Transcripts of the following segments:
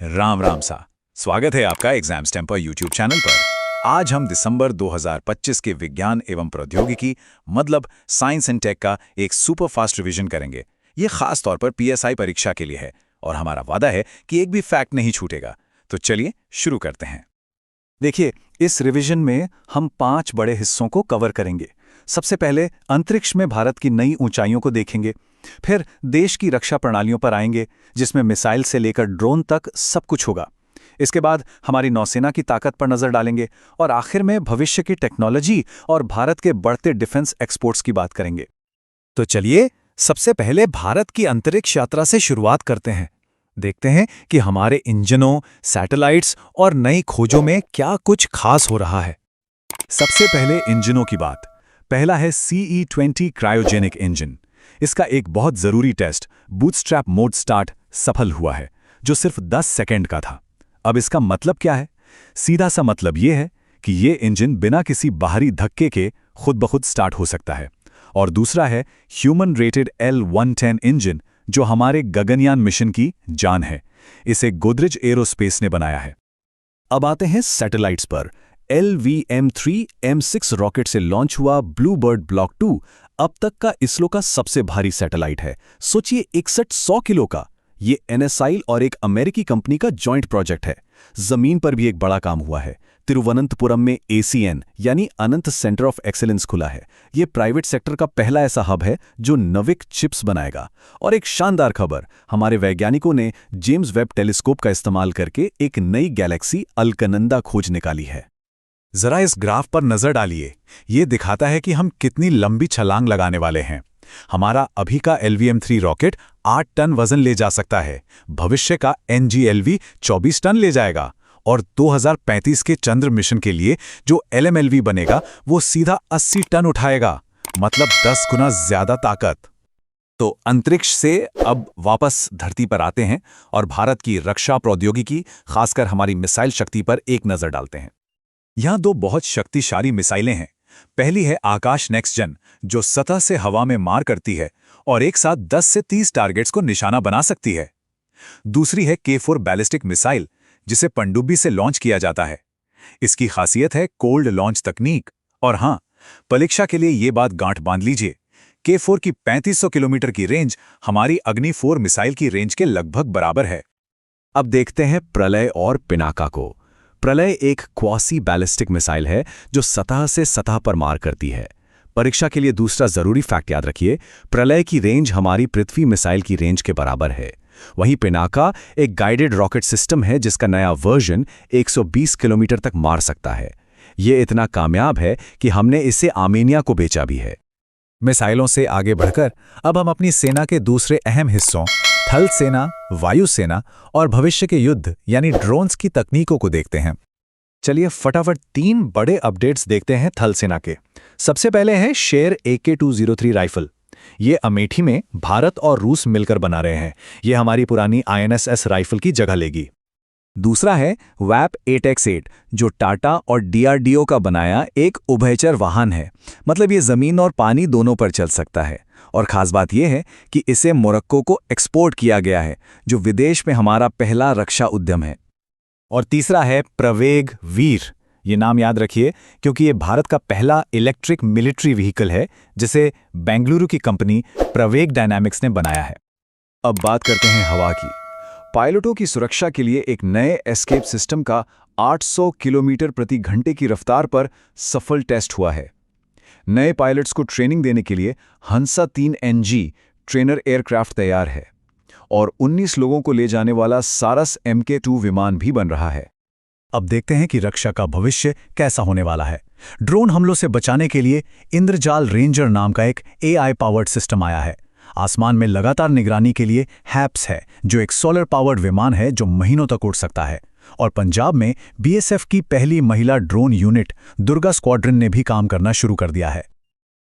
राम राम सा। स्वागत है आपका एग्जाम स्टैम्पर यूट्यूब चैनल पर। आज हम दिसंबर 2025 के विज्ञान एवं प्रौद्योगिकी मतलब साइंस एंड टेक का एक सुपर फास्ट रिवीजन करेंगे। ये खास तौर पर पीएसआई परीक्षा के लिए है और हमारा वादा है कि एक भी फैक्ट नहीं छूटेगा। तो चलिए शुरू करते हैं। देखिए, इस रिवीजन में हम 5 बड़े हिस्सों को कवर करेंगे। सबसे पहले अंतरिक्ष में भारत की नई ऊंचाइयों को देखेंगे। फिर देश की रक्षा प्रणालियों पर आएंगे, जिसमें मिसाइल से लेकर ड्रोन तक सब कुछ होगा। इसके बाद हमारी नौसेना की ताकत पर नजर डालेंगे और आखिर में भविष्य की टेक्नोलॉजी और भारत के बढ़ते डिफेंस एक्सपोर्ट्स की बात करेंगे। तो चलिए सबसे पहले भारत की अंतरिक्ष यात्रा से शुरुआत करते हैं। देखते हैं कि हमारे इंजनों, सैटेलाइट्स और नई खोजों में क्या कुछ खास हो रहा है। सबसे पहले इंजनों की बात। पहला है CE-20 क्रायोजेनिक इंजन। इसका एक बहुत जरूरी टेस्ट बूटस्ट्रैप मोड स्टार्ट सफल हुआ है, जो सिर्फ 10 सेकंड का था। अब इसका मतलब क्या है? सीधा सा मतलब ये है कि ये इंजन बिना किसी बाहरी धक्के के खुद ब खुद स्टार्ट हो सकता है। और दूसरा है ह्यूमन रेटेड L-110 इंजन, जो हमारे गगनयान मिशन की जान है। इसे गोदरेज एरोस्पेस ने बनाया है। अब आते हैं सैटेलाइट्स पर। LVM-3 M6 रॉकेट से लॉन्च हुआ ब्लूबर्ड ब्लॉक 2 अब तक का इसरो का सबसे भारी सैटेलाइट है। सोचिए 6100 किलो का। ये NSI और एक अमेरिकी कंपनी का जॉइंट प्रोजेक्ट है। जमीन पर भी एक बड़ा काम हुआ है। तिरुवनंतपुरम में ACN यानी अनंत सेंटर ऑफ एक्सीलेंस खुला है। ये प्राइवेट सेक्टर का पहला ऐसा हब है जो नविक चिप्स बनाएगा। और एक शानदार खबर, हमारे वैज्ञानिकों ने जेम्स वेब टेलीस्कोप का इस्तेमाल करके एक नई गैलेक्सी अलकनंदा खोज निकाली है। जरा इस ग्राफ पर नजर डालिए। ये दिखाता है कि हम कितनी लंबी छलांग लगाने वाले हैं। हमारा अभी का LVM-3 रॉकेट 8 टन वजन ले जा सकता है। भविष्य का NGLV 24 टन ले जाएगा और 2035 के चंद्र मिशन के लिए जो LMLV बनेगा वो सीधा 80 टन उठाएगा, मतलब 10 गुना ज्यादा ताकत। तो अंतरिक्ष से अब वापस धरती पर आते हैं और भारत की रक्षा प्रौद्योगिकी, खासकर हमारी मिसाइल शक्ति पर एक नजर डालते हैं। यहाँ 2 बहुत शक्तिशाली मिसाइलें हैं। पहली है आकाश नेक्स्ट जन, जो सतह से हवा में मार करती है और एक साथ 10 से 30 टारगेट्स को निशाना बना सकती है। दूसरी है K4 बैलिस्टिक मिसाइल, जिसे पनडुब्बी से लॉन्च किया जाता है। इसकी खासियत है कोल्ड लॉन्च तकनीक। और हां, परीक्षा के लिए ये बात गांठ बांध लीजिए, K4 की 3500 किलोमीटर की रेंज हमारी अग्नि 4 मिसाइल की रेंज के लगभग बराबर है। अब देखते हैं प्रलय और पिनाका को। प्रलय एक क्वासी बैलिस्टिक मिसाइल है जो सतह से सतह पर मार करती है। परीक्षा के लिए दूसरा जरूरी फैक्ट याद रखिए, प्रलय की रेंज हमारी पृथ्वी मिसाइल की रेंज के बराबर है। वहीं पिनाका एक गाइडेड रॉकेट सिस्टम है जिसका नया वर्जन 120 किलोमीटर तक मार सकता है। ये इतना कामयाब है कि हमने इसे आर्मेनिया को बेचा भी है। मिसाइलों से आगे बढ़कर अब हम अपनी सेना के दूसरे अहम हिस्सों थल सेना, वायुसेना और भविष्य के युद्ध यानी ड्रोन्स की तकनीकों को देखते हैं। चलिए फटाफट 3 बड़े अपडेट्स देखते हैं थल सेना के। सबसे पहले है शेर AK-203 राइफल। ये अमेठी में भारत और रूस मिलकर बना रहे हैं। ये हमारी पुरानी INSS राइफल की जगह लेगी। दूसरा है WAP-8X8, जो टाटा और DRDO का बनाया एक उभयचर वाहन है। मतलब ये जमीन और पानी दोनों पर चल सकता है। और खास बात यह है कि इसे मोरक्को को एक्सपोर्ट किया गया है, जो विदेश में हमारा पहला रक्षा उद्यम है। और तीसरा है प्रवेग वीर। ये नाम याद रखिए क्योंकि ये भारत का पहला इलेक्ट्रिक मिलिट्री व्हीकल है जिसे बेंगलुरु की कंपनी प्रवेग डायनामिक्स ने बनाया है। अब बात करते हैं हवा की। पायलटों की सुरक्षा के लिए एक नए एस्केप सिस्टम का 800 किलोमीटर प्रति घंटे की रफ्तार पर सफल टेस्ट हुआ है। नए पायलट्स को ट्रेनिंग देने के लिए हंसा 3NG ट्रेनर एयरक्राफ्ट तैयार है और 19 लोगों को ले जाने वाला सारस MK-2 विमान भी बन रहा है। अब देखते हैं कि रक्षा का भविष्य कैसा होने वाला है। ड्रोन हमलों से बचाने के लिए इंद्रजाल रेंजर नाम का एक AI पावर्ड सिस्टम आया है। आसमान में लगातार निगरानी के लिए हैप्स है, जो एक सोलर पावर्ड विमान है जो महीनों तक उड़ सकता है। और पंजाब में BSF की पहली महिला ड्रोन यूनिट दुर्गा स्क्वाड्रन ने भी काम करना शुरू कर दिया है।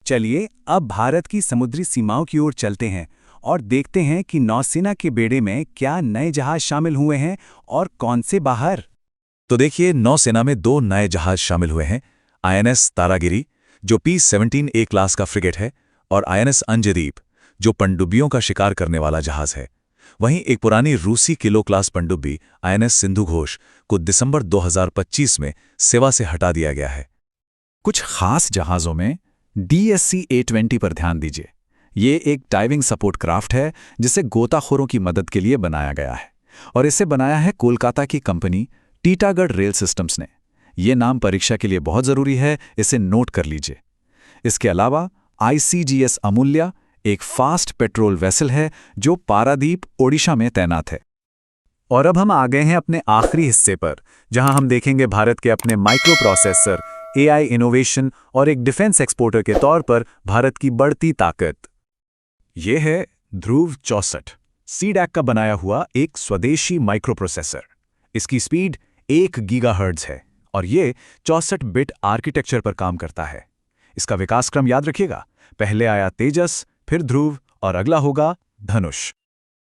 चलिए अब भारत की समुद्री सीमाओं की ओर चलते हैं और देखते हैं कि नौसेना के बेड़े में क्या नए जहाज शामिल हुए हैं और कौन से बाहर। तो देखिए, नौसेना में 2 नए जहाज शामिल हुए हैं। INS तारागिरी, जो P-17A क्लास का फ्रिगेट है, और INS अंजदीप, जो पनडुब्बियों का शिकार करने वाला जहाज है। वहीं एक पुरानी रूसी किलो क्लास पनडुब्बी INS सिंधु घोष को दिसंबर 2025 में सेवा से हटा दिया गया है। कुछ खास जहाज़ों में DSC-A20 पर ध्यान दीजिए। ये एक डाइविंग सपोर्ट क्राफ्ट है जिसे गोताखोरों की मदद के लिए बनाया गया है और इसे बनाया है कोलकाता की कंपनी टीटागढ़ रेल सिस्टम्स ने। ये नाम परीक्षा के लिए बहुत ज़रूरी है, इसे नोट कर लीजिए। इसके अलावा ICGS अमूल्या एक फास्ट पेट्रोल वेसल है जो पारादीप, ओडिशा में तैनात है। और अब हम आ गए हैं अपने आखिरी हिस्से पर, जहां हम देखेंगे भारत के अपने माइक्रो प्रोसेसर, AI इनोवेशन और एक डिफेंस एक्सपोर्टर के तौर पर भारत की बढ़ती ताकत। यह है ध्रुव 64 CDAC का बनाया हुआ एक स्वदेशी माइक्रो प्रोसेसर। इसकी स्पीड 1 गीगाहर्ट्ज़ है और ये 64 बिट आर्किटेक्चर पर काम करता है। इसका विकास क्रम याद रखिएगा, पहले आया तेजस, फिर ध्रुव और अगला होगा धनुष।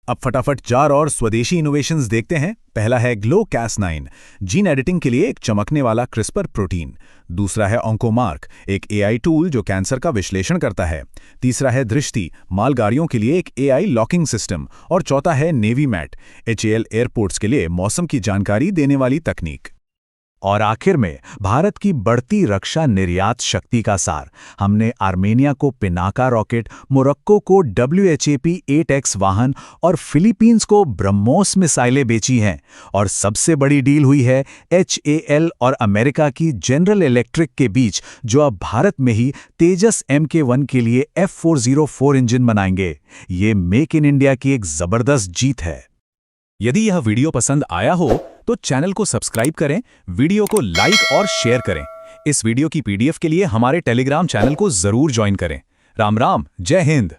अब फटाफट 4 और स्वदेशी इनोवेशंस देखते हैं। पहला है GLOCAS9, जीन एडिटिंग के लिए एक चमकने वाला क्रिस्पर प्रोटीन। दूसरा है OncoMark, एक AI टूल जो कैंसर का विश्लेषण करता है। तीसरा है दृष्टि, मालगाड़ियों के लिए एक AI लॉकिंग सिस्टम। और चौथा है नेवीमैट, HAL एयरपोर्ट्स के लिए मौसम की जानकारी देने वाली तकनीक। और आखिर में भारत की बढ़ती रक्षा निर्यात शक्ति का सार। हमने आर्मेनिया को पिनाका रॉकेट, मोरक्को को WHAP-8X वाहन और फिलीपींस को ब्रह्मोस मिसाइलें बेची हैं। और सबसे बड़ी डील हुई है HAL और अमेरिका की जनरल इलेक्ट्रिक के बीच, जो अब भारत में ही तेजस MK1 के लिए F404 इंजन बनाएंगे। ये मेक इन इंडिया की एक जबरदस्त जीत है। यदि यह वीडियो पसंद आया हो तो चैनल को सब्सक्राइब करें, वीडियो को लाइक और शेयर करें। इस वीडियो की PDF के लिए हमारे टेलीग्राम चैनल को जरूर ज्वाइन करें। राम राम, जय हिंद।